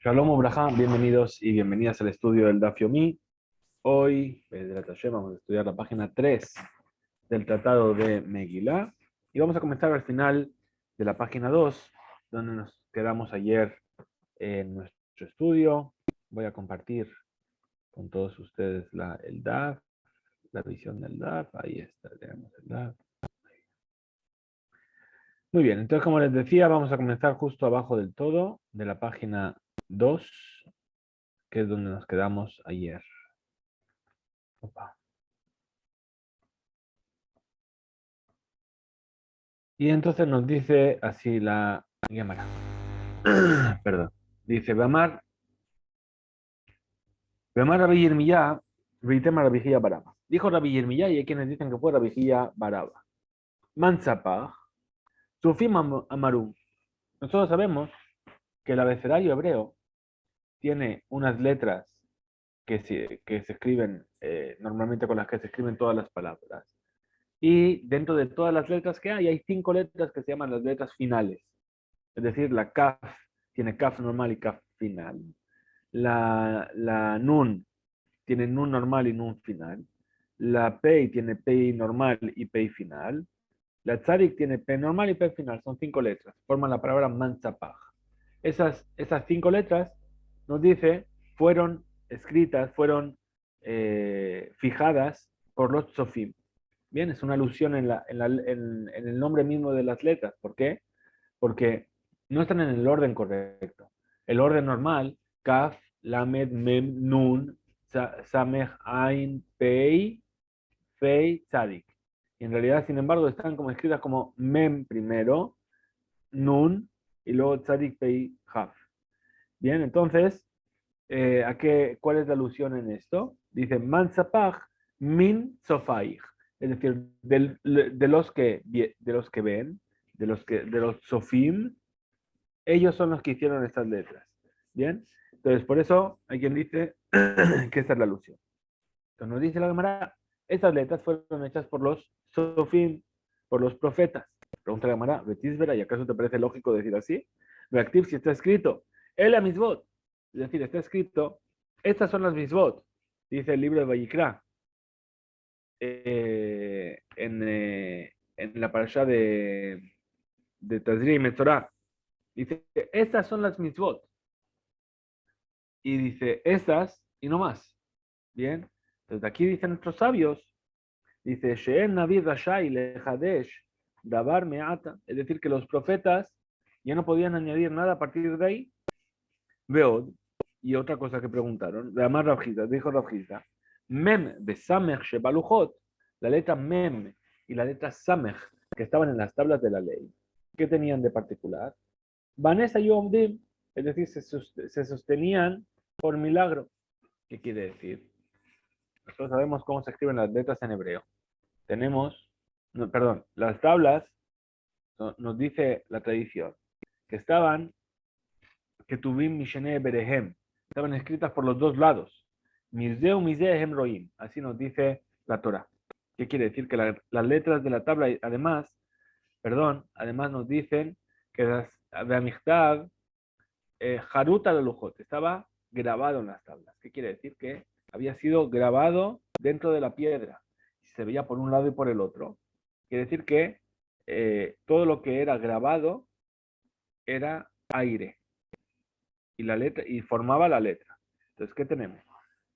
Shalom Obraja, bienvenidos y bienvenidas al estudio del Daf Yomi. Hoy, Bezrat Hashem, vamos a estudiar la página 3 del Tratado de Megilá y vamos a comenzar al final de la página 2, donde nos quedamos ayer en nuestro estudio. Voy a compartir con todos ustedes el Daf, la visión del Daf. Ahí está, tenemos el Daf. Muy bien, entonces como les decía, vamos a comenzar justo abajo del todo de la página 2, que es donde nos quedamos ayer. Opa. Y entonces nos dice así la Gemara. Perdón. Dice, Bamar Rabbi Yirmiyá, Ritema Rabbi Hía Baraba. Dijo Rabbi Yirmiyá, y hay quienes dicen que fue Rabbi Hía Baraba. Manzapah, Sufim Amarum. Nosotros sabemos que el abecedario hebreo tiene unas letras que se escriben normalmente con las que se escriben todas las palabras. Y dentro de todas las letras que hay 5 letras que se llaman las letras finales. Es decir, la kaf tiene kaf normal y kaf final. La nun tiene nun normal y nun final. La pei tiene pei normal y pei final. La tzadik tiene pei normal y pei final. Son 5 letras. Forman la palabra manzapaj. Esas 5 letras, nos dice, fueron escritas, fueron fijadas por los sofim. Bien, es una alusión en el nombre mismo de las letras. ¿Por qué? Porque no están en el orden correcto. El orden normal, Kaf, Lamed, Mem, Nun, Samech, Ain, Pei, Fei, Tzadik. Y en realidad, sin embargo, están como escritas como Mem primero, Nun, y luego Tzadik, Pei, Haf. Bien, entonces, ¿cuál es la alusión en esto? Dice, Mansapach, Min, Sofaich. Es decir, de los que ven, de los Sofim, ellos son los que hicieron estas letras. ¿Bien? Entonces, por eso hay quien dice que esta es la alusión. Entonces nos dice la Gemara, estas letras fueron hechas por los Sofim, por los profetas. Pregunta la Gemara, Betisbera, ¿y acaso te parece lógico decir así? Reactiv, si está escrito, el misbot. Es decir, está escrito, estas son las misbot, dice el libro de Vayikra, en la parasha de Tazri y Metzorah. Dice, estas son las mitzvot. Y dice, estas y no más. Bien. Entonces aquí dicen nuestros sabios, dice, She'en Navi Rashai Lehadesh Dabar Meata. Es decir, que los profetas ya no podían añadir nada a partir de ahí. Veod. Y otra cosa que preguntaron, de Amar Rabjiza, dijo Rabjiza, Mem Besamech Shebaluchot, la letra Mem y la letra Samech, que estaban en las tablas de la ley, ¿qué tenían de particular? Vanessa y Omdim, es decir, se sostenían por milagro. ¿Qué quiere decir? Nosotros sabemos cómo se escriben las letras en hebreo. Tenemos, no, perdón, las tablas, nos dice la tradición, que Ketuvim Mishene Berehem, estaban escritas por los dos lados. Mizdeu Mizehem Roim, así nos dice la Torah. ¿Qué quiere decir? Que las letras de la tabla, además nos dicen que las de Amichtav, Haruta de Lujot, estaba grabado en las tablas. ¿Qué quiere decir? Que había sido grabado dentro de la piedra. Se veía por un lado y por el otro. Quiere decir que todo lo que era grabado era aire. Y la letra, y formaba la letra. Entonces, ¿qué tenemos?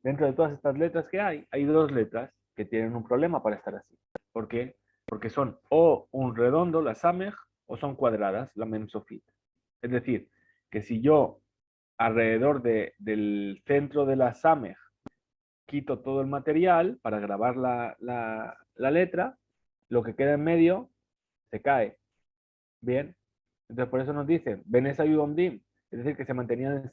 Dentro de todas estas letras que hay 2 letras que tienen un problema para estar así. ¿Por qué? Porque son o un redondo, la samej, o son cuadradas, la memsofit. Es decir, que si yo alrededor del centro de la samej quito todo el material para grabar la letra, lo que queda en medio se cae. Bien. Entonces por eso nos dicen, Benesa y Omdim, es decir, que se mantenían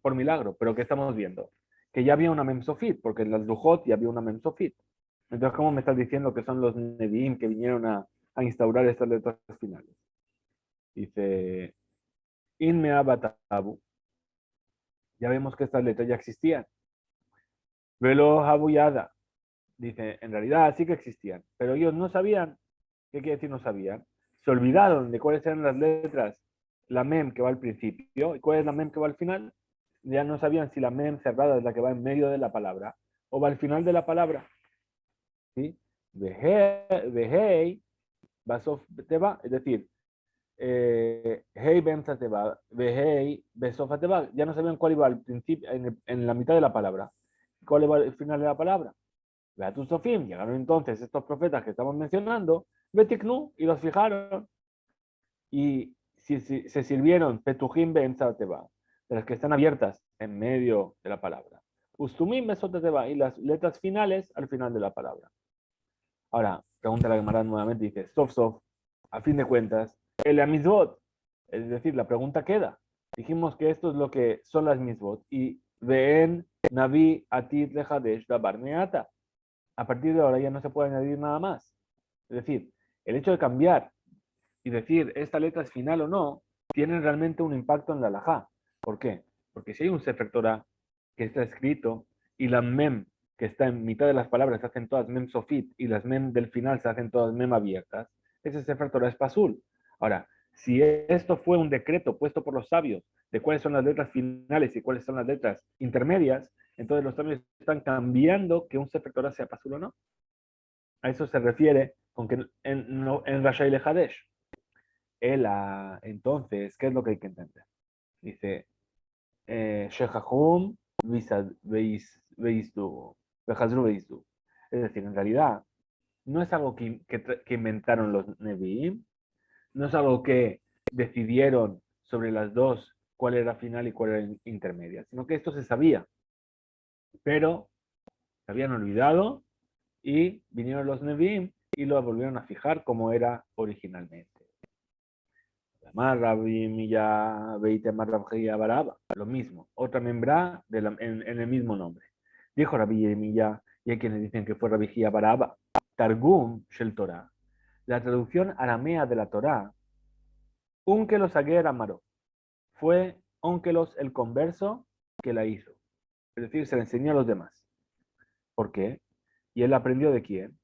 por milagro. Pero ¿qué estamos viendo? Que ya había una memsofit, porque en las Lujot ya había una memsofit. Entonces, ¿cómo me estás diciendo que son los Nevi'im que vinieron a instaurar estas letras finales? Dice, Inme Abatabu. Ya vemos que estas letras ya existían. Velo Habuyada. Dice, en realidad sí que existían, pero ellos no sabían. ¿Qué quiere decir no sabían? Se olvidaron de cuáles eran las letras, la mem que va al principio y cuál es la mem que va al final. ya no sabían si la mem cerrada es la que va en medio de la palabra o va al final de la palabra. ¿Sí? Vehei, basof teba, es decir, Hei Bemsa Teba, Vehei, Besofa Teba, ya no sabían cuál iba al principio, en la mitad de la palabra, cuál iba al final de la palabra. Beatus Sofim, llegaron entonces estos profetas que estamos mencionando, Betiknu, y los fijaron, y se sirvieron Petujim Bemsa Teba, de las que están abiertas en medio de la palabra. Ustumim Besota Teba, y las letras finales al final de la palabra. Ahora, pregunta la Gemara nuevamente, dice, Sof, a fin de cuentas, el mitzvot, es decir, la pregunta queda. Dijimos que esto es lo que son las mitzvot, y Veen, Navi, Atit, Lejadesh, Dabar, Meata. A partir de ahora ya no se puede añadir nada más. Es decir, el hecho de cambiar y decir esta letra es final o no, tiene realmente un impacto en la halajá. ¿Por qué? Porque si hay un Sefer Torah que está escrito y la mem que está en mitad de las palabras se hacen todas mem sofit y las mem del final se hacen todas mem abiertas, ese Sefer Torah es pasul. Ahora, si esto fue un decreto puesto por los sabios de cuáles son las letras finales y cuáles son las letras intermedias, entonces los sabios están cambiando que un Sefer Torah sea pasul o no. A eso se refiere con que en Rashai Lehadesh. Entonces, ¿qué es lo que hay que entender? Dice, Shehahum Veisdu, Vejazru Veisdu. Es decir, en realidad, no es algo que inventaron los Nevi'im, no es algo que decidieron sobre las dos cuál era final y cuál era intermedia, sino que esto se sabía, pero se habían olvidado y vinieron los Nevi'im y lo volvieron a fijar como era originalmente. Lo mismo, otra membra en el mismo nombre. Dijo Rabbi Yemilla, y hay quienes dicen que fue Rabbi Gia Baraba, Targum Shel Torah. La traducción aramea de la Torah, Unkelos Ager Amaro, fue Onkelos el converso que la hizo. Es decir, se la enseñó a los demás. ¿Por qué? ¿Y él aprendió de quién?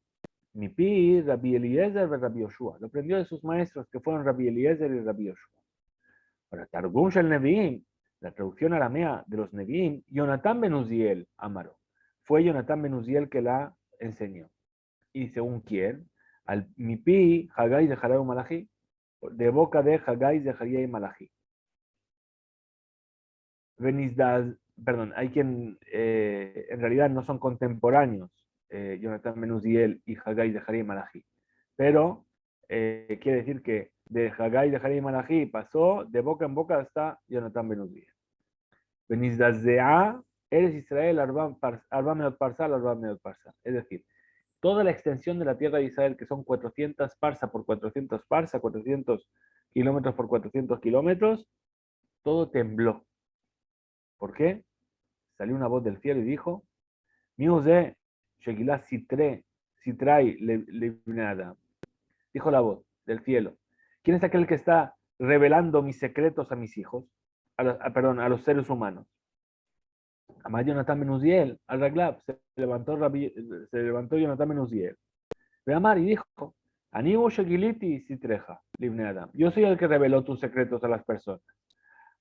Mi pi, Rabbi Eliezer y Rabbi Yoshua. Lo aprendió de sus maestros que fueron Rabbi Eliezer y Rabbi Yoshua. Ahora, Targum Shel Nevi'im, la traducción aramea de los Nevi'im, Jonatán ben Uziel, Amaro. Fue Jonatán ben Uziel que la enseñó. Y según quién, al Mipi, Hagai de Harai Malachi, de boca de Hagai de Harai Malachi. Perdón, hay quien en realidad no son contemporáneos, Jonatán ben Uziel y Hagai de Harai Malachi. Pero quiere decir que de Hagai de Harai Malachi pasó de boca en boca hasta Jonatán ben Uziel. Benizdazea, eres Israel, Arba Meot Parsal, Arba Meot Parsal. Es decir, toda la extensión de la tierra de Israel, que son 400 parsa por 400 parsa, 400 kilómetros por 400 kilómetros, todo tembló. ¿Por qué? Salió una voz del cielo y dijo, Miuze, Shegilah Sitrai Lebnada. Dijo la voz del cielo. ¿Quién es aquel que está revelando mis secretos a mis hijos? Perdón, a los seres humanos. Amar Jonathan ben Uziel, al Raglab, se levantó Jonathan ben Uziel. Ve Amar y dijo, Anibu Shegiliti Sitreja, Libne Adam. Yo soy el que reveló tus secretos a las personas.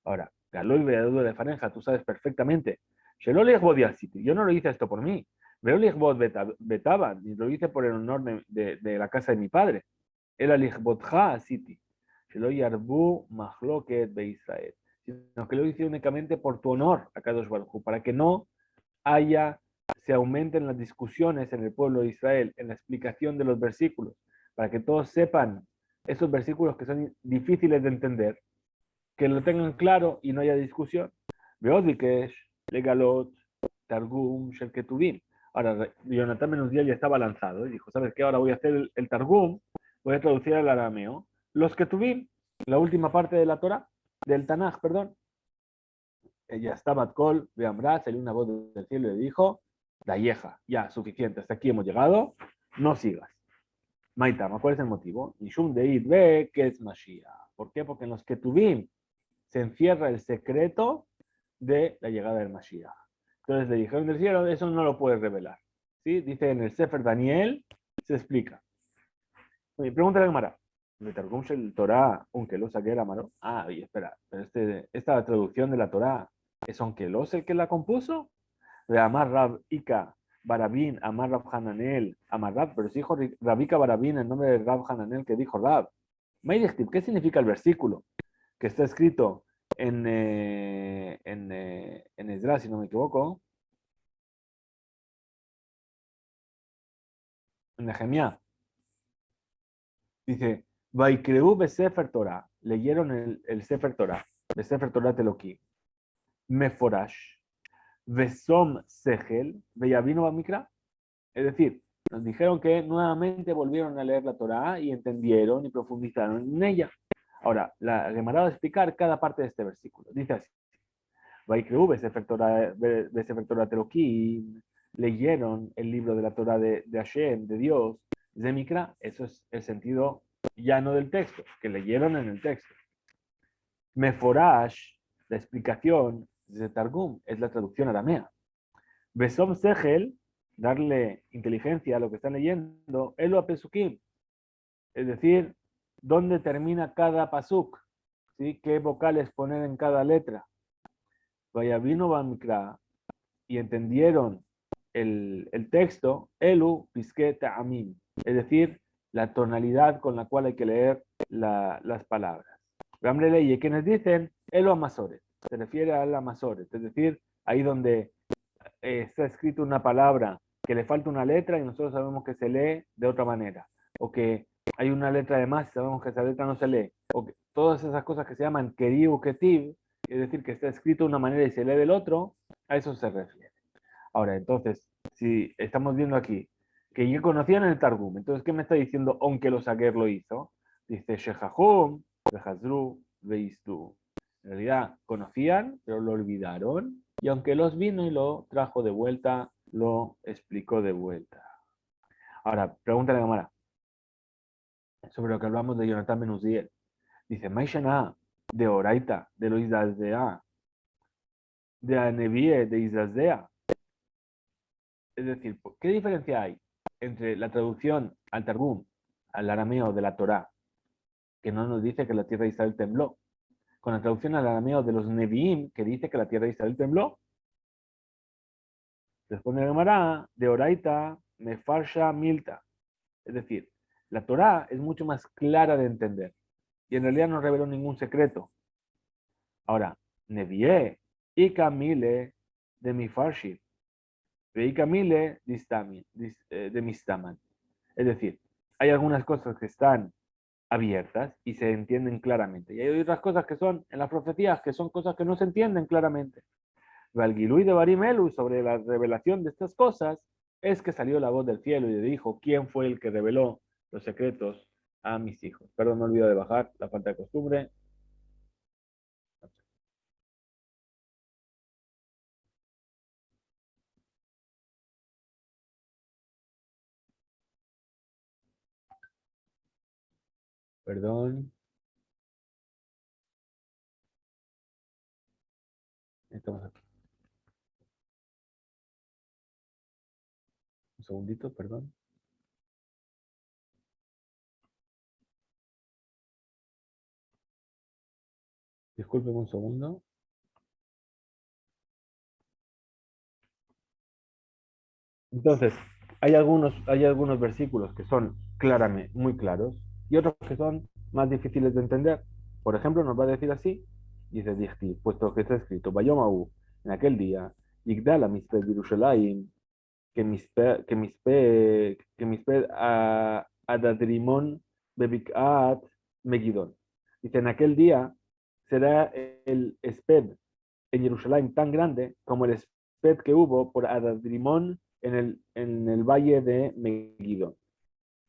Ahora, Galoy Veadura de Farenja, tú sabes perfectamente. Yo no lo hice esto por mí. Betaba, ni lo hice por el honor de la casa de mi padre. El Alichbotja City. Shelo Yarbu Mahloket Be Israel. Sino que lo hice únicamente por tu honor, a Kadosh Baruj Hu, para que no se aumenten las discusiones en el pueblo de Israel, en la explicación de los versículos, para que todos sepan esos versículos que son difíciles de entender, que lo tengan claro y no haya discusión. Beodikesh, Legalot, Targum, Shelketubim. Ahora, Jonathan Ben Uziel ya estaba lanzado y dijo, ¿sabes qué? Ahora voy a hacer el Targum, voy a traducir al arameo, los Ketubim, la última parte de la Torah, del Tanaj, perdón. Ella estaba Kol, Beamra, salió una voz del cielo y le dijo, la vieja, ya, suficiente, hasta aquí hemos llegado, no sigas. Maitama, ¿cuál es el motivo? Nishum Deid ve que es Mashiach. ¿Por qué? Porque en los Ketubim se encierra el secreto de la llegada del Mashiach. Entonces le dijeron del cielo, eso no lo puedes revelar. ¿Sí? Dice en el Sefer Daniel, se explica. Oye, pregúntale a Gemara. ¿Me Targum el Torah, aunque lo saqué la mano? Ah, oye, espera, pero esta traducción de la Torah ¿Es Onkelos el que la compuso? De Amar Rab Ika Barabín, Amar Rab Hananel, Amar Rab, pero si dijo Rabika Barabín en nombre de Rab Hananel que dijo Rab. ¿Qué significa el versículo que está escrito en Esdras, si no me equivoco, en Nehemías? Dice, Vaikreu Besefer Torah, leyeron el Sefer Torah, Besefer Torah Teloquí, Meforash, Besom Segel, Beyavino Bamikra. Es decir, nos dijeron que nuevamente volvieron a leer la Torah y entendieron y profundizaron en ella. Ahora, la Gemara va a explicar cada parte de este versículo. Dice así, Vaikreu Besefer Torah Teloquí, leyeron el libro de la Torah de Hashem, de Dios, Zemikra, eso es el sentido llano del texto, que leyeron en el texto. Meforash, la explicación de Targum, es la traducción aramea. Besom Segel, darle inteligencia a lo que están leyendo, Elo a Pesukim, es decir, dónde termina cada pasuk, ¿sí? Qué vocales poner en cada letra. Vayavino Bamikra, y entendieron el texto, Elu Piske Ta'amim, es decir, la tonalidad con la cual hay que leer las palabras. Gamre leye, quienes dicen Elu Amasoret, se refiere al Amasoret, es decir, ahí donde está escrito una palabra que le falta una letra y nosotros sabemos que se lee de otra manera, o que hay una letra de más y sabemos que esa letra no se lee, o que todas esas cosas que se llaman Keri o Ketiv, es decir, que está escrito de una manera y se lee del otro, a eso se refiere. Ahora, entonces, si estamos viendo aquí que ya conocían el Targum, entonces, ¿qué me está diciendo aunque los Sager lo hizo? Dice, Shehahum, Behazru, Beistu. En realidad, conocían, pero lo olvidaron, y aunque los vino y lo trajo de vuelta, lo explicó de vuelta. Ahora, pregunta a la cámara sobre lo que hablamos de Jonathan Ben Uziel. Dice, Maishana, de Oraita, de lo Isdazea, de Anevie, de Isdazea. Es decir, ¿qué diferencia hay entre la traducción al Targum, al arameo de la Torá, que no nos dice que la tierra de Israel tembló, con la traducción al arameo de los Nevi'im, que dice que la tierra de Israel tembló? Responde la Gemara, de Oraita, Mefarsha Milta. Es decir, la Torá es mucho más clara de entender y en realidad no reveló ningún secreto. Ahora, Nevi'e, Ika Mile de Mifarshi, Veika Mile de Mistaman. Es decir, hay algunas cosas que están abiertas y se entienden claramente. Y hay otras cosas que son en las profecías, que son cosas que no se entienden claramente. Valgilui de Barimelu, sobre la revelación de estas cosas, es que salió la voz del cielo y le dijo, ¿quién fue el que reveló los secretos a mis hijos? Perdón, no olvido de bajar, la falta de costumbre. Perdón. Estamos aquí. Un segundito, perdón. Disculpen un segundo. Entonces, hay algunos versículos que son claramente muy claros y otros que son más difíciles de entender. Por ejemplo, nos va a decir así, dice Dichti, puesto que está escrito, Bayomahu, en aquel día, Yigdala Misped Yerushalayim, que misped a Adadrimon Bebikat Megidón. Dice, en aquel día será el Esped en Jerusalén tan grande como el Esped que hubo por Adadrimón en el valle de Megiddo.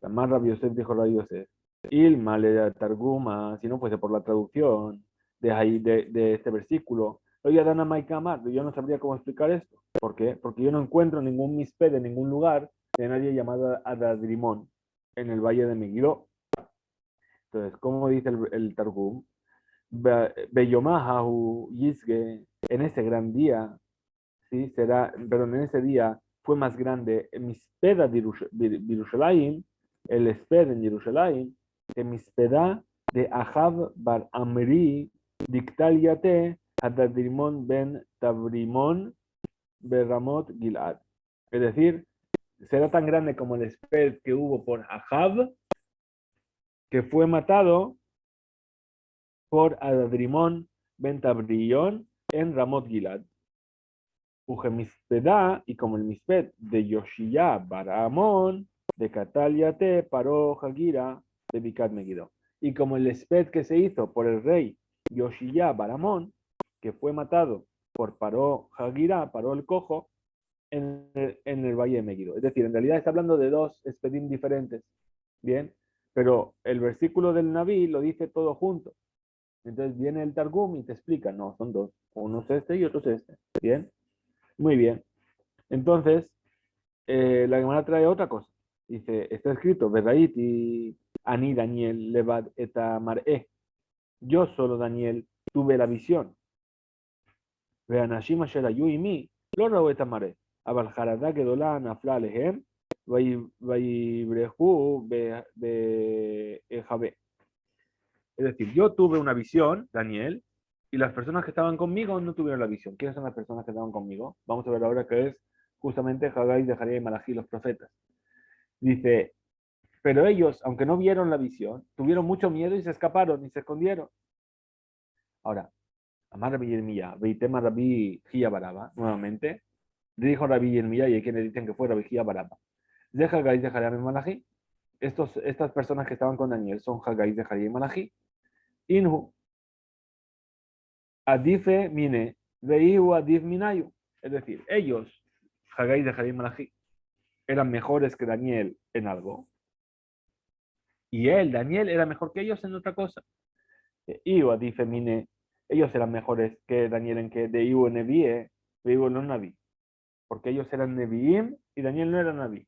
Tamar Rabbi Yosef dijo Rabbi Yosef, Ilma le Targuma, si no fuese por la traducción de este versículo, oye, Dana Maikamar, yo no sabría cómo explicar esto. ¿Por qué? Porque yo no encuentro ningún misped en ningún lugar de nadie llamado Adadrimón en el valle de Megiddo. Entonces, ¿cómo dice el Targum? Beyomahu Yisge, en ese gran día, ¿sí? Perdón, en ese día fue más grande Mispeda de Jerusalén, el Esped en Jerusalén, que Mispeda de Ahab Bar Amri Dictaliate Hadadrimón ben Tabrimón Berramot Gilad. Es decir, será tan grande como el esped que hubo por Ahab, que fue matado por Adadrimón ben Tabrión en Ramot Gilad. Ujemispedá, y como el misped de Yoshiyá Baramón, de Cataliate, Paró Hagira, de Bikat Megiddo. Y como el esped que se hizo por el rey Yoshiyá Baramón, que fue matado por Paró Hagira, Paró el cojo, en el Valle de Megiddo. Es decir, en realidad está hablando de dos espedim diferentes. Bien, pero el versículo del Naví lo dice todo junto. Entonces viene el Targum y te explica, no, son dos. Uno es este y otro es este. Bien, muy bien. Entonces, la Gemara trae otra cosa. Dice, está escrito, Berrait y Ani Daniel Levad eta mar'e. Yo solo, Daniel, tuve la visión. ואנשים אשר היו עמי לא ראו את המראה, אבל חרדה גדולה נפלה עליהם, ויברחו בהיחבא. Es decir, yo tuve una visión, Daniel, y las personas que estaban conmigo no tuvieron la visión. ¿Quiénes son las personas que estaban conmigo? Vamos a ver ahora que es justamente Haggai, Zaharia y Malachi, los profetas. Dice, pero ellos, aunque no vieron la visión, tuvieron mucho miedo y se escaparon y se escondieron. Ahora, Amar Rabbi Yermiyah, Veitema Rabbi Gia Baraba, nuevamente, dijo Rabbi Yermiyah, y hay quienes dicen que fue Rabbi Gia Baraba. De Haggai, Zaharia y Malachi, estas personas que estaban con Daniel son Haggai, Zaharia y Malachi. Inhu, Adife Mine, Veihu Adif Minayu. Es decir, ellos, Haggai, Zaharia y Malachi, eran mejores que Daniel en algo, y él, Daniel, era mejor que ellos en otra cosa. Iu Adife Mine, ellos eran mejores que Daniel en que de Iu Nevie, Veihu no Naví, porque ellos eran Neviim y Daniel no era Naví.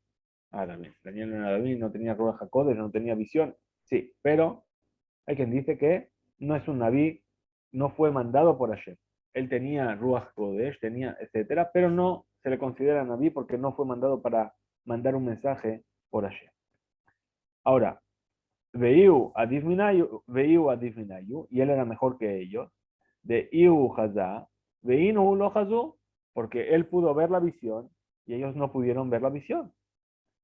Ahora bien, Daniel no era Naví, no tenía Ruach HaKodesh, no tenía visión, sí, pero hay quien dice que no es un Naví, no fue mandado por Hashem. Él tenía Ruach Kodesh, tenía etcétera, pero no se le considera Naví porque no fue mandado para mandar un mensaje por Hashem. Ahora, Veiu Adif Minayu, y él era mejor que ellos. De Iu Hazá, Veinu lo Hazú, porque él pudo ver la visión y ellos no pudieron ver la visión.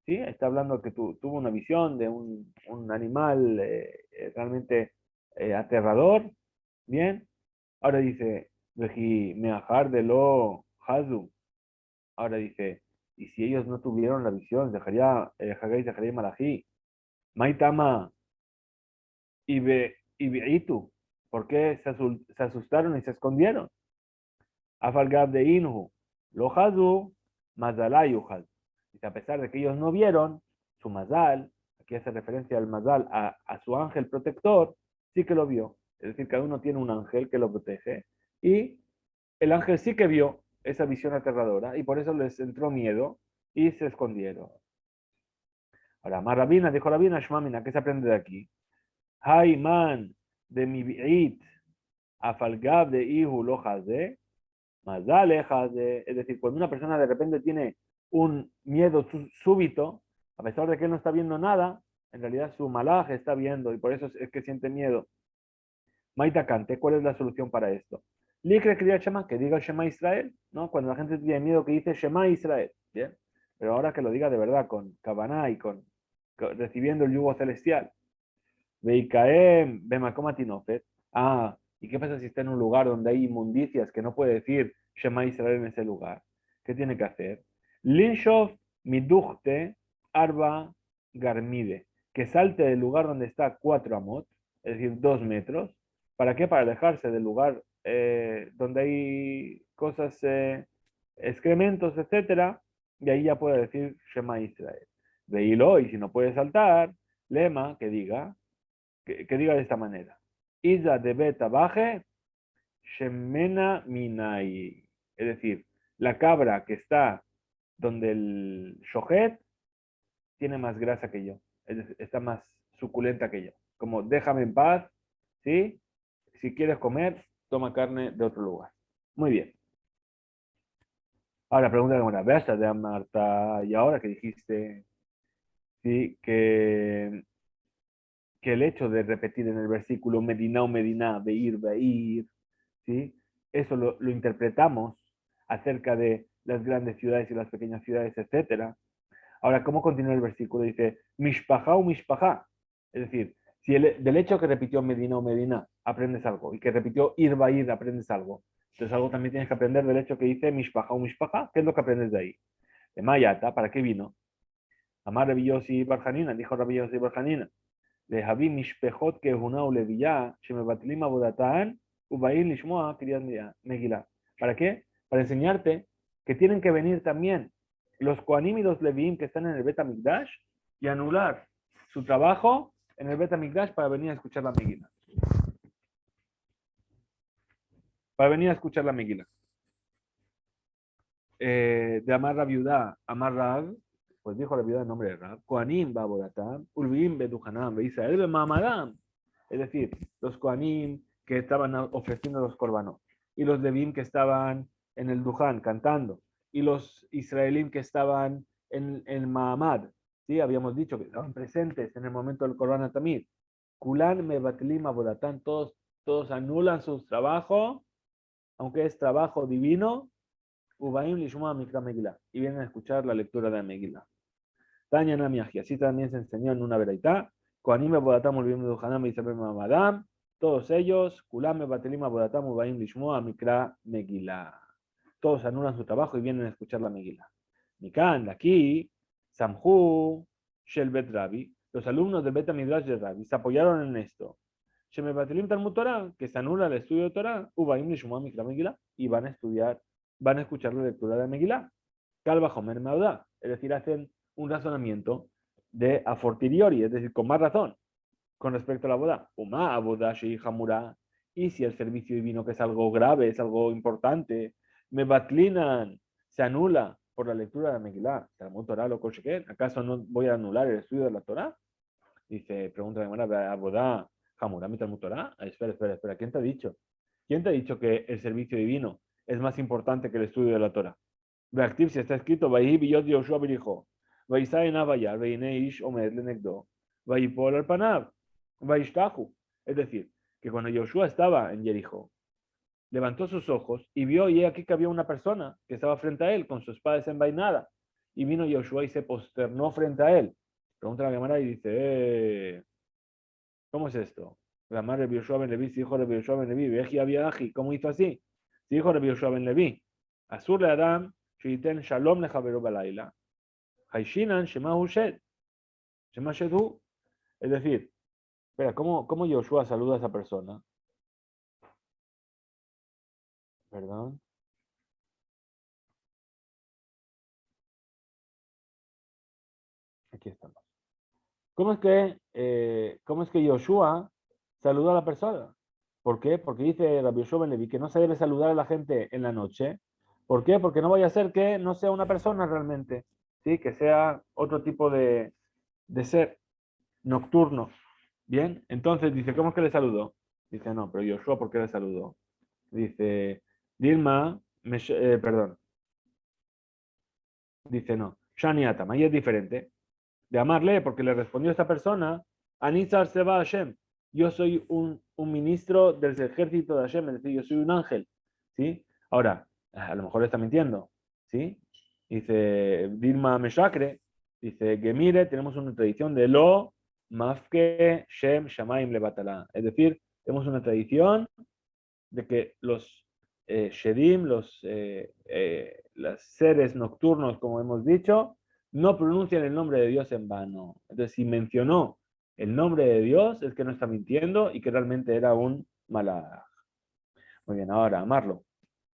¿Sí? Está hablando que tuvo una visión de un animal realmente aterrador. Bien. Ahora dice, Veji Meahar de lo Hazu. Ahora dice, y si ellos no tuvieron la visión, dejaría Haggai, dejaría Malachi. Maitama y Beitu. ¿Por qué se asustaron y se escondieron? Afalgab de Inhu. Lo Hazu, Mazalayu Hazu. Dice, a pesar de que ellos no vieron su Mazal, aquí hace referencia al Mazal, a su ángel protector, sí que lo vio. Es decir, cada uno tiene un ángel que lo protege. Y el ángel sí que vio esa visión aterradora y por eso les entró miedo y se escondieron. Ahora, más Rabina, dijo Rabina, Shmamina, ¿qué se aprende de aquí? Hay man de mi bi'it afalgab de ihu lo hazé, mazale hazé. Es decir, cuando una persona de repente tiene un miedo súbito, a pesar de que él no está viendo nada, en realidad su malaje está viendo y por eso es que siente miedo. Maita Kante, ¿cuál es la solución para esto? Likre Kriyat Shema, que diga Shema Israel, ¿no? Cuando la gente tiene miedo que dice Shema Israel, ¿bien? Pero ahora que lo diga de verdad, con Kavaná y recibiendo el yugo celestial. Veikaem, Bemakomatinofet. Ah, ¿y qué pasa si está en un lugar donde hay inmundicias que no puede decir Shema Israel en ese lugar? ¿Qué tiene que hacer? Linshov Miduchte Arba Garmide, que salte del lugar donde está 4 amot, es decir, 2 metros. ¿Para qué? Para alejarse del lugar donde hay cosas, excrementos, etcétera, y ahí ya puede decir Shema Israel. Veilo, y si no puede saltar, lema, que diga de esta manera. Iza de beta baje, shemena minai. Es decir, la cabra que está donde el shohet tiene más grasa que yo. Está más suculenta que yo. Como déjame en paz, ¿sí? Si quieres comer, toma carne de otro lugar. Muy bien. Ahora pregunta que una vez de Marta, y ahora que dijiste, sí, que el hecho de repetir en el versículo Medina o Medina, Beir, Beir, ¿sí? eso lo interpretamos acerca de las grandes ciudades y las pequeñas ciudades, etcétera. Ahora, ¿cómo continúa el versículo? Dice, mishpacha o mishpacha. Es decir, si del hecho que repitió Medina o Medina aprendes algo y que repitió ir va a ir aprendes algo, entonces algo también tienes que aprender del hecho que dice mishpacha o mishpacha. ¿Qué es lo que aprendes de ahí? De Mayata, ¿para qué vino? Amar Rabbi Yossi Barjanina, dijo Rabbi Yossi Barjanina. Le Javi Mishpechot que una uleviya, Shemebatilim Abodatan, Ubain Lishmoa, Kriyat Megillah. ¿Para qué? Para enseñarte que tienen que venir también los Kohanim y los Leviim que están en el Bet HaMikdash y anular su trabajo en el Bet HaMikdash para venir a escuchar la Megillah. Para venir a escuchar la Megillah. De Amar Rabiudá, Amar Rab, pues dijo la viuda en nombre de Rab, Kohanim Babodatam, Ulvim Beduhanam, Israel Bemamadam. Es decir, los Kohanim que estaban ofreciendo los korbanot, y los Levim que estaban en el Duhan cantando, y los israelíes que estaban en el Mahamad, ¿sí? Habíamos dicho que estaban presentes en el momento del Korban Tamid. Kulan Mebatlim Abodatam, todos anulan su trabajo, aunque es trabajo divino, Ubaim Lishma Mikra Megillah, y vienen a escuchar la lectura de Megillah. Tanya Namiaji, así también se enseñó en una veraitá. Koanime Bodatam Ulvim Duhanam y Isabel Mamadam, todos ellos, Kulame Batelima Bodatam Ubaim Lishma Mikra Megillah. Todos anulan su trabajo y vienen a escuchar la Megillah. Mikan, de aquí, Samhu, Shel Bet Rabi, los alumnos del Bet Midrash de Rabi se apoyaron en esto. Shemebatilim Talmud Torah, que se anula el estudio de Torah, Ubaim Lishma Mikra Megillah, y van a estudiar, van a escuchar la lectura de Megillah. Calva Homer Mauda, es decir, hacen un razonamiento de a fortiori, es decir, con más razón, con respecto a la boda. Uma boda Hamura, y si el servicio divino, que es algo grave, es algo importante, me batlinan, se anula por la lectura de la Megillah, Talmud Torah lo Kosheker, ¿acaso no voy a anular el estudio de la Torah? Dice, pregunta de manera, boda Hamura, mi Talmud Torah. Espera, ¿quién te ha dicho? ¿Quién te ha dicho que el servicio divino es más importante que el estudio de la Torah? Reactiv, si está escrito, Vayhi biyot Yoshua birijo, Vaisai Navayar, Veineish Omed Lenegdo, Vaipol al Panav, Vaishtahu. Es decir, que cuando Yoshua estaba en Jericho, levantó sus ojos y vio, y aquí que había una persona que estaba frente a él con su espada desenvainada. Y vino Yoshua y se posternó frente a él. Pregunta la cámara y dice, ¿cómo es esto? La madre de Yoshua ben Levi, hijo de Yoshua ben Levi, Veji Abiadaji, ¿cómo hizo así? Hijo de Yoshua ben Levi. Azur le Adam, Shiten Shalom le Javeru Balaila. Haishinan Shema Shed. Shema Shedhu. Es decir, espera, ¿cómo Yoshua saluda a esa persona? Perdón. Aquí estamos. ¿Cómo es que Yoshua saluda a la persona? ¿Por qué? Porque dice Rabbi Yoshua ben Levi que no se debe saludar a la gente en la noche. ¿Por qué? Porque no vaya a ser que no sea una persona realmente, ¿sí? Que sea otro tipo de ser nocturno. Bien, entonces dice, ¿cómo es que le saludó? Dice, no, pero Yoshua, ¿por qué le saludó? Dice, Dilma, perdón, dice no, Shani Atam, ahí es diferente. De amarle, porque le respondió esta persona, Anizar Seba Hashem, yo soy un ministro del ejército de Hashem, es decir, yo soy un ángel, ¿sí? Ahora, a lo mejor está mintiendo, ¿sí? Dice, Dilma Meshakre, dice, que mire, tenemos una tradición de lo mafke Shem Shamaim Levatala, es decir, tenemos una tradición de que los Shedim, los seres nocturnos, como hemos dicho, no pronuncian el nombre de Dios en vano. Entonces, si mencionó el nombre de Dios, es que no está mintiendo y que realmente era un malaj. Muy bien, ahora, amarlo.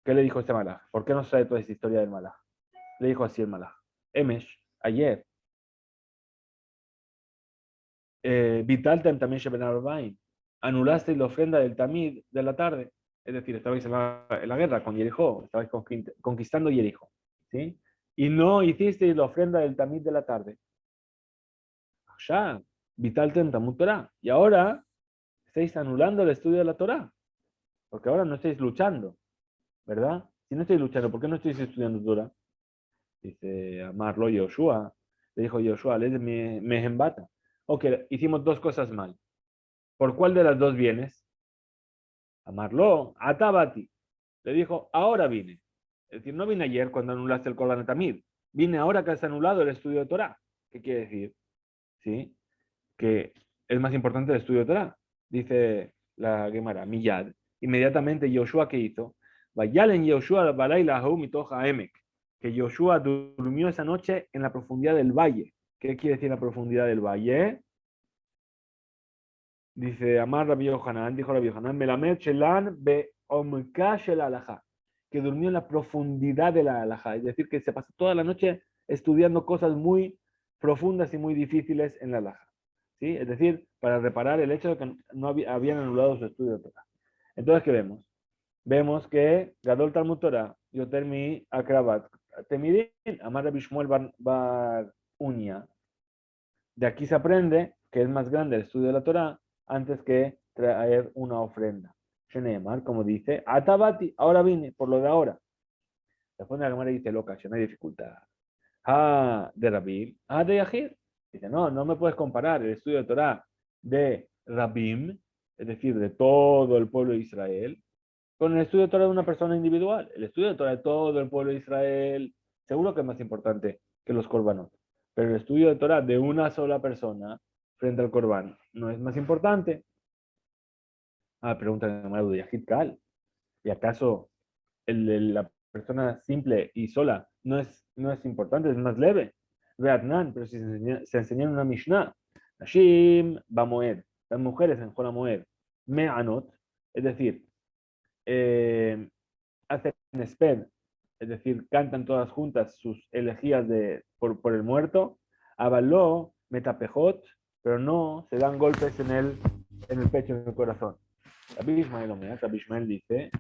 ¿Qué le dijo este malaj? ¿Por qué nos trae toda esta historia del malaj? Le dijo así el malaj. Emesh, ayer, Vitaltem también Sheben Arbaim, anulaste la ofrenda del Tamid de la tarde. Es decir, estabais en la guerra con Jericó, estabais conquistando Jericó, ¿sí? Y no hicisteis la ofrenda del Tamid de la tarde. Ya, Vitaltem Tamud Torah. Y ahora estáis anulando el estudio de la Torah, porque ahora no estáis luchando, ¿verdad? Si no estáis luchando, ¿por qué no estáis estudiando Torah? Dice Amarlo Yoshua. Le dijo Yoshua, me embata. Ok, hicimos dos cosas mal. ¿Por cuál de las dos vienes? Amarlo, atabati. Le dijo, ahora vine. Es decir, no vine ayer cuando anulaste el Corban Tamid. Vine ahora que has anulado el estudio de Torah. ¿Qué quiere decir? ¿Sí? Que es más importante el estudio de Torah. Dice la Gemara, Miyad. Inmediatamente Yoshua, ¿qué hizo? Vayalen Yoshua balayla mitoja emek. Que Yoshua durmió esa noche en la profundidad del valle. ¿Qué quiere decir la profundidad del valle? Dice Amar Rabbi Yohanan, dijo Rabbi Yohanan, Melamed Shelan be omka shel alajá, que durmió en la profundidad de la alajá, es decir, que se pasó toda la noche estudiando cosas muy profundas y muy difíciles en la alajá. ¿Sí? Es decir, para reparar el hecho de que no habían anulado su estudio de Torah. Entonces, ¿qué vemos? Vemos que Gadol Talmud Torah, Yotermi Akrabat, Temirin, Amar Rabbi Shmuel bar Unia. De aquí se aprende que es más grande el estudio de la Torah antes que traer una ofrenda. Sheneemar, como dice, Atabati, ahora vine, por lo de ahora. Después la Gemara dice, loca, no hay dificultad. Ah, de Rabim, ah, de Yahir. Dice, no, no me puedes comparar el estudio de Torah de Rabim, es decir, de todo el pueblo de Israel, con el estudio de Torah de una persona individual. El estudio de Torah de todo el pueblo de Israel, seguro que es más importante que los korbanot. Pero el estudio de Torah de una sola persona frente al korban no es más importante. Ah, pregunta de Yahid Kal. ¿Y acaso la persona simple y sola no es importante, es más leve? Veatnan, pero si se enseña en una Mishnah, Nashim Bamoed, las mujeres en Jola Moed, Me'anot, es decir, hacen sped, es decir, cantan todas juntas sus elegías por el muerto, avaló, metapejot, pero no se dan golpes en el pecho, en el corazón. Rabbi Ishmael dice,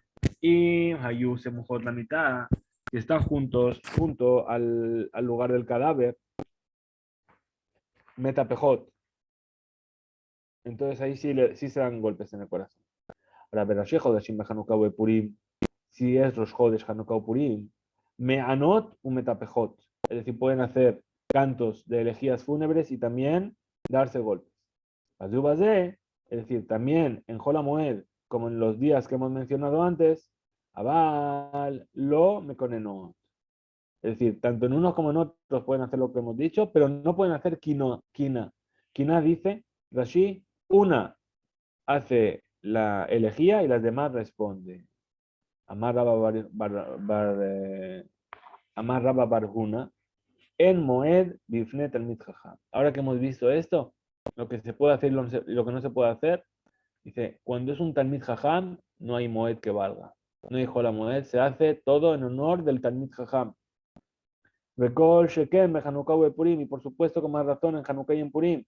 y Hayu se mojó la mitad, si están junto al lugar del cadáver, metapejot, entonces ahí sí se dan golpes en el corazón. Ahora, Berashejo de Shimba Hanukkah Purim, si es Rosh Chodesh, Hanukkah o Purim, Me'anot u Metapejot. Es decir, pueden hacer cantos de elegías fúnebres y también darse golpes. Las de, es decir, también en Jola Moed, como en los días que hemos mencionado antes, Abal, lo Mekonenot. Es decir, tanto en unos como en otros pueden hacer lo que hemos dicho, pero no pueden hacer kina. Kina dice, Rashi, una hace la elegía y las demás responden. Amar Rabba Barhuna, en Moed Bifnet al Mitjaja. Ahora que hemos visto esto, lo que se puede hacer y lo que no se puede hacer, dice, cuando es un Talmid Jajam, no hay Moed que valga. No dijo la Moed, se hace todo en honor del Talmid Jajam. Bekol Sheken, Hanukkah Purim, y por supuesto con más razón en Hanukkah y en Purim.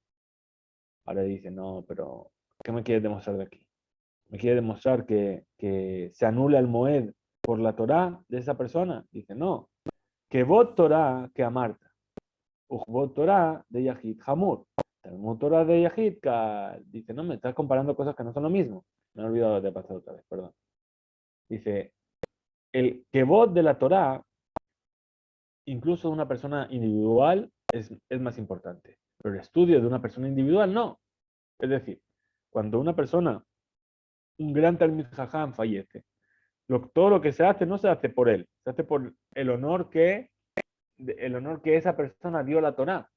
Ahora dice, no, pero ¿qué me quieres demostrar de aquí? ¿Me quiere demostrar que se anula el Moed por la Torah de esa persona? Dice, no, que vot Torah que amarta. Ujvot Torah de Yahid Hamur. Talmud Torah de Yahid, dice, no, me estás comparando cosas que no son lo mismo. Me he olvidado de pasar otra vez, perdón. Dice, el kevot de la Torah, incluso de una persona individual, es más importante. Pero el estudio de una persona individual, no. Es decir, cuando una persona, un gran Talmid Jajam fallece, todo lo que se hace no se hace por él, se hace por el honor que esa persona dio a la Torá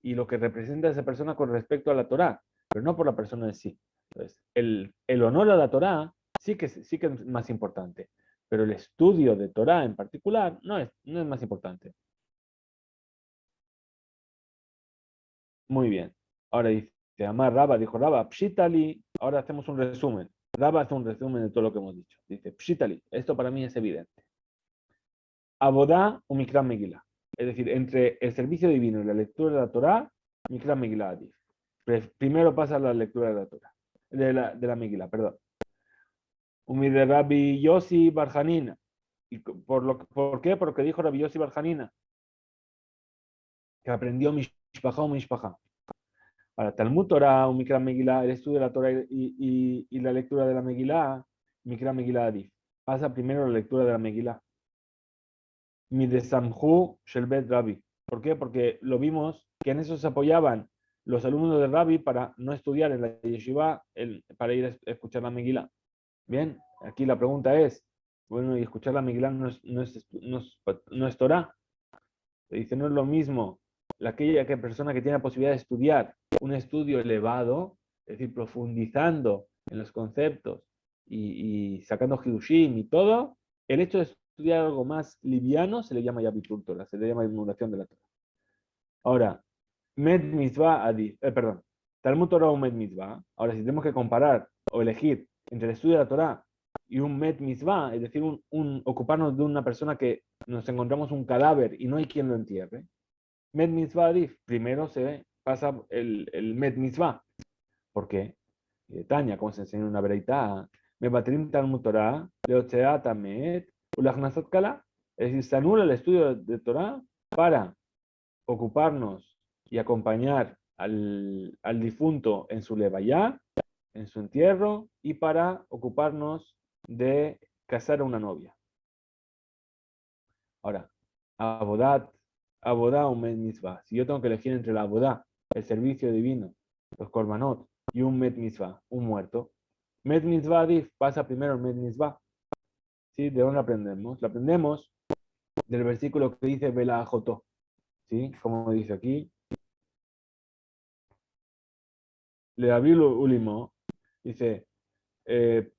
y lo que representa a esa persona con respecto a la Torá, pero no por la persona en sí. Entonces, el honor a la Torá sí que es más importante, pero el estudio de Torá en particular no es más importante. Muy bien. Ahora dice, Amar Raba, dijo Raba, Pshitali, ahora hacemos un resumen. Raba hace un resumen de todo lo que hemos dicho. Dice, Pshitali, esto para mí es evidente. Abodá o Mikram Megillah. Es decir, entre el servicio divino y la lectura de la Torá, Mikram Megillah Adif. Primero pasa la lectura de la Torá, de la Megillah, perdón. De Rabbi Yossi Barjanina. ¿Por qué? Porque dijo Rabbi Yossi Barjanina, que aprendió Mishpacha o Mishpacha. Para Talmud Torah o Mikram Megillah, el estudio de la Torah y la lectura de la Megillah, Mikram Megillah Adif. Pasa primero la lectura de la Megillah. Mi de Samhu Shelbet Rabbi. ¿Por qué? Porque lo vimos que en eso se apoyaban los alumnos de Rabbi para no estudiar en la yeshiva, para ir a escuchar la Megillah. Bien, aquí la pregunta es, Bueno, y escuchar la Megilá no es Torah. Se dice, no es lo mismo aquella persona que tiene la posibilidad de estudiar un estudio elevado, es decir, profundizando en los conceptos y sacando Hidushim y todo, el hecho de estudiar algo más liviano se le llama ya Bitul Torah, se le llama emulación de la Torah. Ahora, Med Mitzvah Adif, perdón, Talmud Torah o Med Mitzvah. Ahora, si tenemos que comparar o elegir entre el estudio de la Torah y un Med Mitzvah, es decir, ocuparnos de una persona que nos encontramos un cadáver y no hay quien lo entierre, Met Mitzvah Adif, primero se pasa el Met Mitzvah. ¿Por qué? Tania, como se enseña en una breita, me batrim Talmud Torah, leotzeat amet, ulachnasat kala. Es decir, se anula el estudio de Torah para ocuparnos y acompañar al difunto en su levayá, en su entierro, y para ocuparnos de casar a una novia. Ahora, abodat, abodá o met mitzvah. Si yo tengo que elegir entre la abodá, el servicio divino, los korbanot, y un met mitzvah, un muerto, met mitzvah adif, pasa primero el met mitzvah. ¿Sí? ¿De dónde aprendemos? Lo aprendemos del versículo que dice Bela Jotó. ¿Sí? Como dice aquí, le abilo ulimo, dice,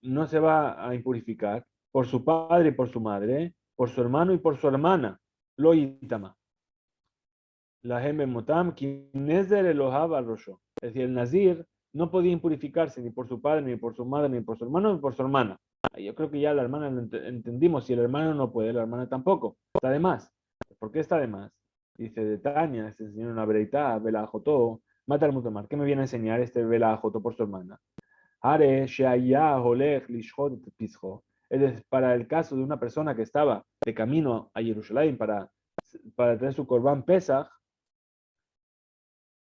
no se va a impurificar por su padre y por su madre, por su hermano y por su hermana, lo yitama. La Heme Motam, Kinezer Elohab al Rosho. Es decir, el Nazir no podía impurificarse ni por su padre, ni por su madre, ni por su hermano, ni por su hermana. Yo creo que ya la hermana lo entendimos. Si el hermano no puede, la hermana tampoco. Está de más. ¿Por qué está de más? Dice de Tania, se enseñó una breita, Vela Jotó, mata al mutomar. ¿Qué me viene a enseñar este Vela Jotó por su hermana? Are Sheaya Holech Lishhot Pisjo. Es para el caso de una persona que estaba de camino a Jerusalén para tener su Corban Pesach,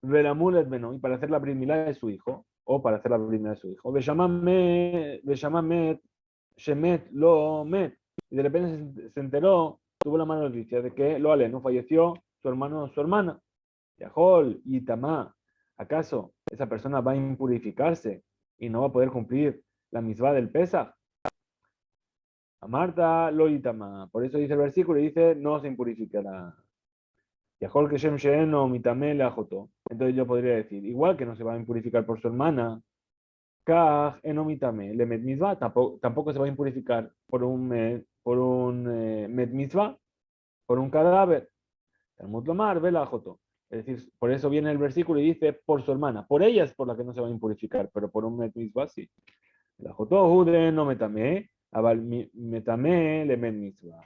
Velamulet Beno, y para hacer la brit milá de su hijo, o para hacer la brit milá de su hijo. Veshamamet, Shemet, lo met. Y de repente se enteró, tuvo la mala noticia de que lo no falleció su hermano o su hermana. Yahol y Tamá. ¿Acaso esa persona va a impurificarse y no va a poder cumplir la misma del Pesach? A Marta lo itama. Por eso dice el versículo y dice, no se impurificará. Yahol que Shem Sheeno mitame le ajotó. Entonces yo podría decir, igual que no se va a impurificar por su hermana, Kaj eno mitame le met mitzvah, tampoco se va a impurificar por un met mitzvah, por un cadáver. Talmud lomar, vela ajotó. Es decir, por eso viene el versículo y dice, por su hermana. Por ella es por la que no se va a impurificar, pero por un met mitzvah sí. La ajotó jude no metame, abal metame le met mitzvah.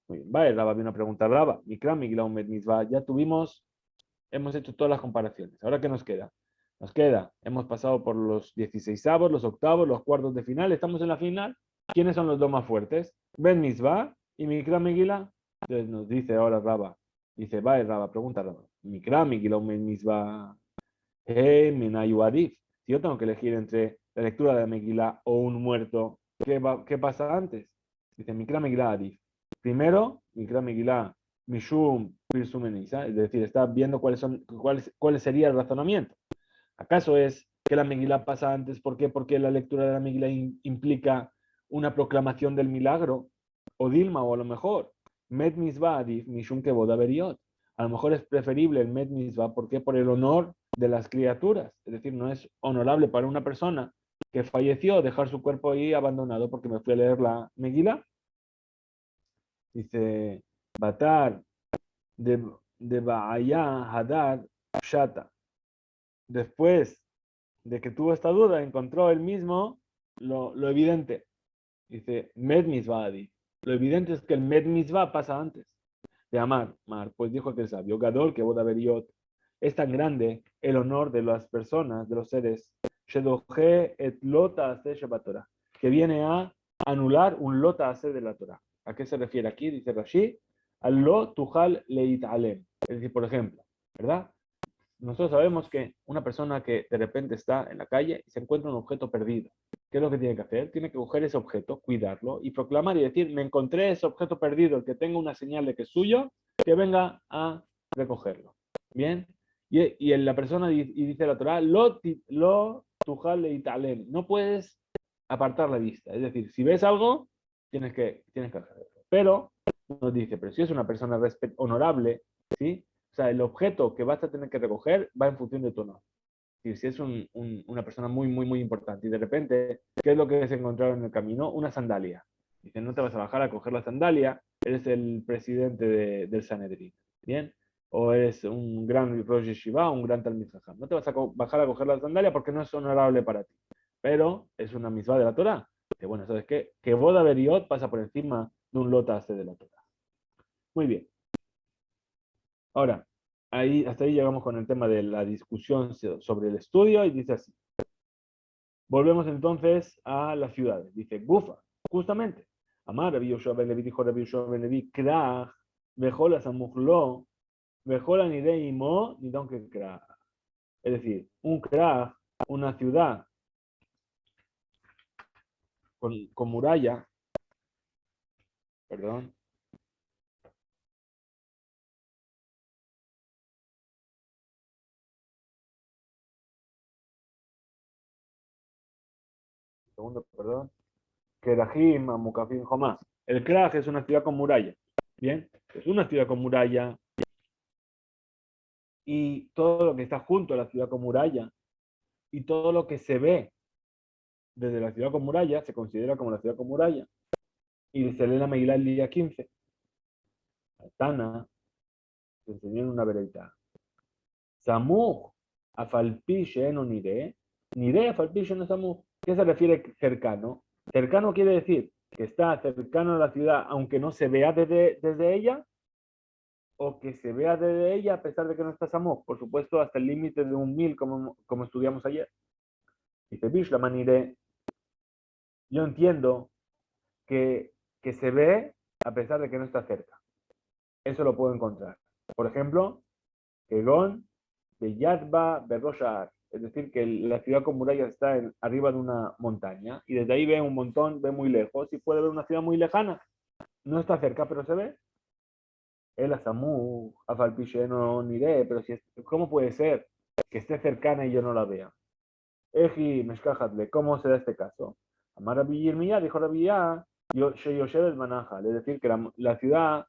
Muy bien, vale, Raba, viene a preguntar Raba. Mikra, Migla, un met mitzvah. Ya hemos hecho todas las comparaciones. ¿Ahora qué nos queda? Nos queda, hemos pasado por los 16avos, los octavos, los cuartos de final, estamos en la final. ¿Quiénes son los dos más fuertes? Ben Misbah y Mikra Megillah. Entonces nos dice ahora Raba, dice, va Raba, pregunta Raba, Mikra Megillah o Ben Misbah, Menayu Adif. Si yo tengo que elegir entre la lectura de la Megillah o un muerto, ¿qué pasa antes? Dice, Mikra Megillah Adif. Primero, Mikra Megillah Mishum Pirsumenisa, es decir, está viendo cuál sería el razonamiento. ¿Acaso es que la Megilá pasa antes? ¿Por qué? Porque la lectura de la Megilá implica una proclamación del milagro, o Dilma, o a lo mejor, Met Misbah Adif Mishum Kevod Averiot. A lo mejor es preferible el Met Misbah, ¿por qué? Por el honor de las criaturas. Es decir, no es honorable para una persona que falleció dejar su cuerpo ahí abandonado porque me fui a leer la Megilá. Dice, Batar de Baaya Hadar Shata. Después de que tuvo esta duda, encontró él mismo lo evidente. Dice, Med Mitzvah. Lo evidente es que el Med Mitzvah pasa antes de amar. Pues dijo aquel sabio, Gadol que Boda Beriot. Es tan grande el honor de las personas, de los seres, Shedoje et Lota Ase Shabbat Torah, que viene a anular un Lota Ase de la Torah. ¿A qué se refiere aquí? Dice Rashi, al Lo Tujal Leit Alem. Es decir, por ejemplo, ¿verdad? Nosotros sabemos que una persona que de repente está en la calle y se encuentra un objeto perdido, ¿qué es lo que tiene que hacer? Tiene que coger ese objeto, cuidarlo y proclamar y decir, me encontré ese objeto perdido, el que tenga una señal de que es suyo, que venga a recogerlo. ¿Bien? Y la persona dice la Torah, lo tujal italem, no puedes apartar la vista. Es decir, si ves algo, tienes que hacer eso. Pero nos dice, pero si es una persona honorable, ¿sí? O sea, el objeto que vas a tener que recoger va en función de tu honor. Si es una persona muy, muy, muy importante y de repente, ¿qué es lo que se encontraron en el camino? Una sandalia. Dice, no te vas a bajar a coger la sandalia, eres el presidente del Sanedrín. ¿Bien? O eres un gran Rosh Yeshiva, un gran Talmid Jajam. No te vas a bajar a coger la sandalia porque no es honorable para ti. Pero es una misma de la Torah. Que bueno, ¿sabes qué? Que Boda Beriot pasa por encima de un lotaste de la Torah. Muy bien. Ahora, hasta ahí llegamos con el tema de la discusión sobre el estudio y dice así. Volvemos entonces a las ciudades. Dice, Gufa, justamente. Amar Rabbi Yoshua ben Levi, dijo Rabbi Yoshua ben Levi, Krach, Bejola Samuchlo, Bejola Nidei Mo, ni donke Krach. Es decir, un Krach, una ciudad con muralla, perdón, segundo, perdón, Kerahim, Amukafim, Jomá. El Krach es una ciudad con muralla. Bien, es una ciudad con muralla y todo lo que está junto a la ciudad con muralla y todo lo que se ve desde la ciudad con muralla se considera como la ciudad con muralla. Y se lee la Megilá el día 15. Tana, se enseñó en una vereita. Samuj, afalpi no nire, nire afalpi no samuj. ¿Qué se refiere cercano? Cercano quiere decir que está cercano a la ciudad aunque no se vea desde ella, o que se vea desde ella a pesar de que no está samuj. Por supuesto, hasta el límite de 1000, como estudiamos ayer. Dice Bishlam nire. Yo entiendo que se ve a pesar de que no está cerca. Eso lo puedo encontrar. Por ejemplo, Egon de Yadba Berroshar, es decir, que la ciudad con murallas está arriba de una montaña y desde ahí ve un montón, ve muy lejos y puede ver una ciudad muy lejana. No está cerca, pero se ve. El Asamu, Afalpiche no niré, pero ¿cómo puede ser que esté cercana y yo no la vea? Eji Meshkajadle, ¿cómo se da este caso? Amar Rabbi dijo Rabbi yo el Manajal, es decir, que la ciudad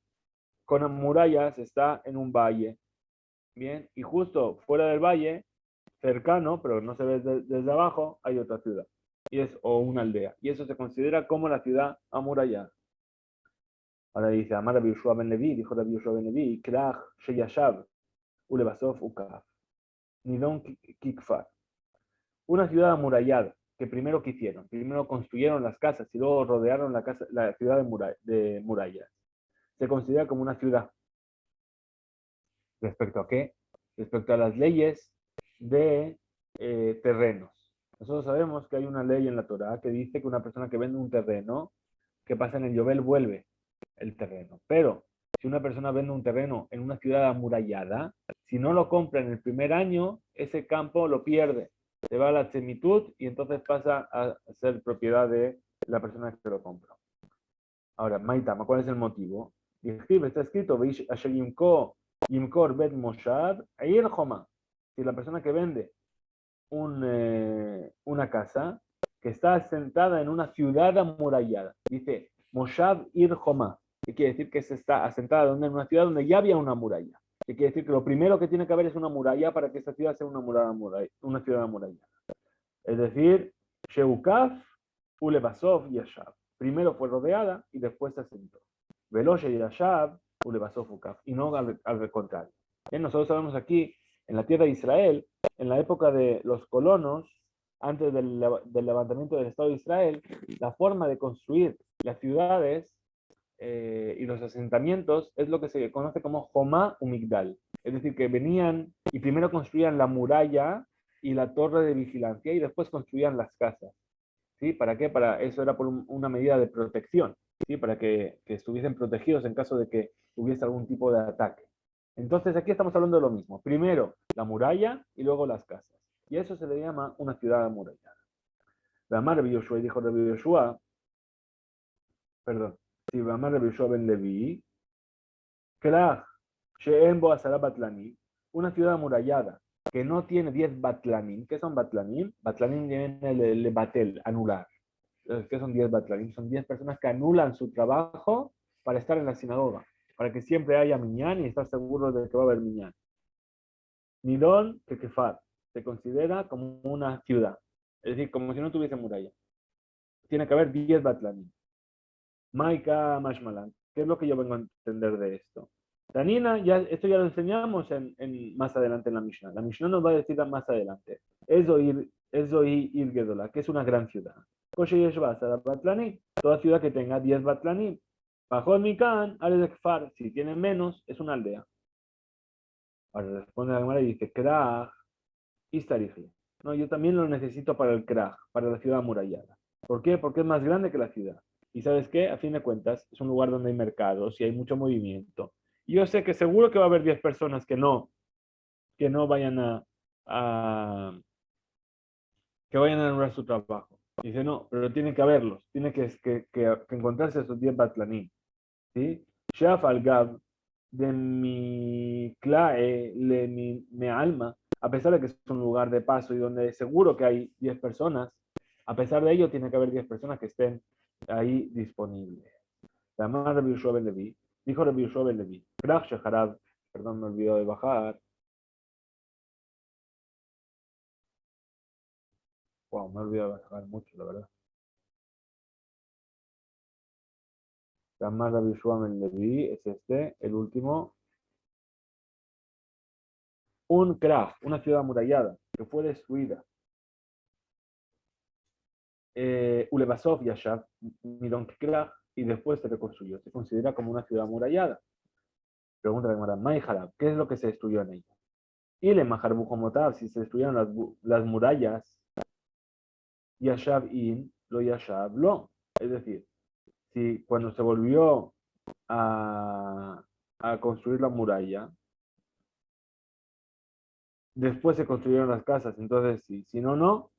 con murallas está en un valle. Bien, y justo fuera del valle, cercano, pero no se ve desde abajo, hay otra ciudad. O una aldea. Y eso se considera como la ciudad amurallada. Ahora dice, Amar Rabbi Yoshua ben Levi, dijo Rabbi Yoshua ben Levi, Krach Sheyashav, Ulebasov Ukaf, Nidon Kikfar. Una ciudad amurallada, que primero ¿qué hicieron? Primero construyeron las casas y luego rodearon la ciudad de murallas. Se considera como una ciudad. ¿Respecto a qué? Respecto a las leyes de terrenos. Nosotros sabemos que hay una ley en la Torá que dice que una persona que vende un terreno, que pasa en el Yobel, vuelve el terreno. Pero si una persona vende un terreno en una ciudad amurallada, si no lo compra en el primer año, ese campo lo pierde. Se va a la semitud y entonces pasa a ser propiedad de la persona que lo compró. Ahora, Maitama, ¿cuál es el motivo? Está escrito, Yimkor Bet Moshad, Eir Homa. Si la persona que vende una casa que está asentada en una ciudad amurallada, dice Moshad Ir Homa, que quiere decir que se está asentada en una ciudad donde ya había una muralla. Que quiere decir que lo primero que tiene que haber es una muralla para que esa ciudad sea una ciudad amurallada. Es decir, Sheukaf, Ulebasov y Ashab. Primero fue rodeada y después se asentó. Veloce y Ashab, Ulebasov Ukaf. Y no al contrario. Nosotros sabemos aquí, en la tierra de Israel, en la época de los colonos, antes del levantamiento del Estado de Israel, la forma de construir las ciudades y los asentamientos es lo que se conoce como Jomá Umigdal. Es decir, que venían y primero construían la muralla y la torre de vigilancia y después construían las casas. ¿Sí? ¿Para qué? Eso era por una medida de protección, ¿sí? Para que estuviesen protegidos en caso de que hubiese algún tipo de ataque. Entonces aquí estamos hablando de lo mismo. Primero la muralla y luego las casas. Y eso se le llama una ciudad amurallada. Ramar Rabbi Yoshua, dijo Rabbi Yoshua, perdón, si Ramar Rabbi Yoshua ben Levi, Kelach, She'en Bo Asara Batlanim, una ciudad amurallada que no tiene 10 batlanim. ¿Qué son batlanim? Batlanim viene de batel, anular. ¿Qué son 10 batlanim? Son 10 personas que anulan su trabajo para estar en la sinagoga, para que siempre haya minyan y estar seguros de que va a haber minyan. Nidón Kekefar se considera como una ciudad, es decir, como si no tuviese muralla. Tiene que haber 10 batlanim. Maika Mashmalan, ¿qué es lo que yo vengo a entender de esto? Tanina, esto ya lo enseñamos más adelante en la Mishnah. La Mishnah nos va a decir más adelante. Ezoí Ir Gedola, que es una gran ciudad. Koshe Yeshba, Batlani, toda ciudad que tenga 10 Batlanim. Bajón Mikan, Aledekfar, si tiene menos, es una aldea. Ahora responde la Gemara y dice, Krach, Istariji. No, yo también lo necesito para el Krach, para la ciudad amurallada. ¿Por qué? Porque es más grande que la ciudad. Y ¿sabes qué? A fin de cuentas, es un lugar donde hay mercados y hay mucho movimiento. Y yo sé que seguro que va a haber 10 personas que no vayan que vayan a anular su trabajo. Y dice, no, pero tiene que haberlos. Tiene que encontrarse esos 10 batlanim. ¿Sí? Shaf al Gab de mi clae, mi alma, a pesar de que es un lugar de paso y donde seguro que hay 10 personas, a pesar de ello tiene que haber 10 personas que estén ahí disponibles. Además, Rabbi Yoshua ben Levi, dijo Rabbi Yoshua ben Levi, Krach Sheharab, perdón, me olvidó de bajar. Wow, me he olvidado de bajar mucho, la verdad. Además, Rabbi Yoshua ben Levi es el último. Un Krach, una ciudad amurallada, que fue destruida. Ulebasov Yashav, Midon Krach, y después se reconstruyó. Se considera como una ciudad amurallada. Pregunta la Gemara, Maiharab, ¿qué es lo que se destruyó en ella? Y le Maharbu Homotav, si se destruyeron las murallas, Yashav in, lo Yashav lo. Es decir, si cuando se volvió a, a construir la muralla, después se construyeron las casas, entonces sí, si no, no,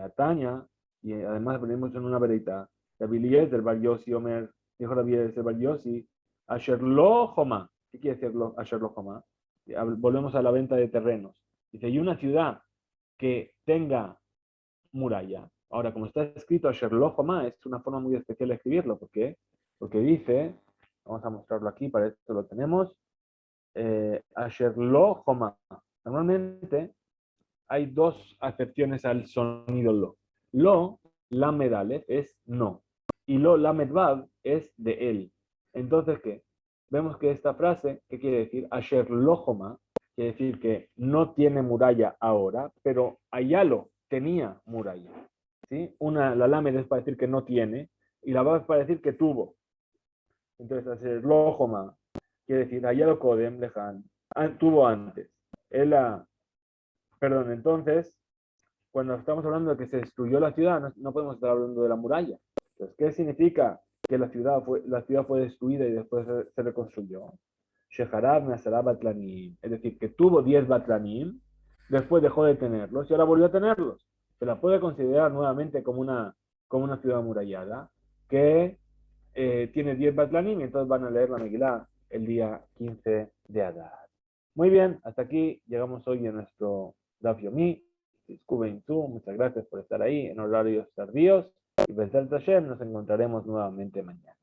Ataña, y además venimos en una verita, Rabbi del Bar Yossi Omer, dijo Rabbi del Bar Yossi, Asher lo Joma, ¿qué quiere decir Asher lo Joma? Volvemos a la venta de terrenos. Dice, hay una ciudad que tenga muralla. Ahora, como está escrito Asher lo Joma, es una forma muy especial de escribirlo, ¿por qué? Porque dice, vamos a mostrarlo aquí, para esto lo tenemos, Asher lo Joma. Normalmente hay dos acepciones al sonido lo. Lo, lamed alef, es no. Y lo, lamed vav, es de él. Entonces, ¿qué? Vemos que esta frase, ¿qué quiere decir? Asher lohoma, quiere decir que no tiene muralla ahora, pero Ayalo tenía muralla. ¿Sí? La lamed es para decir que no tiene, y la vav es para decir que tuvo. Entonces, Asher lohoma, quiere decir Ayalo kodem lejan, tuvo antes. Perdón, entonces, cuando estamos hablando de que se destruyó la ciudad, no podemos estar hablando de la muralla. Entonces, ¿qué significa que la ciudad fue destruida y después se reconstruyó? Sheharab Nasarab Batlanim, es decir, que tuvo 10 Batlanim, después dejó de tenerlos y ahora volvió a tenerlos. Se la puede considerar nuevamente como una ciudad amurallada que tiene 10 Batlanim y entonces van a leer la Megilá el día 15 de Adar. Muy bien, hasta aquí llegamos hoy en nuestro Daf Yomi. Disculpen tú, muchas gracias por estar ahí en horarios tardíos y Besel Tashem nos encontraremos nuevamente mañana.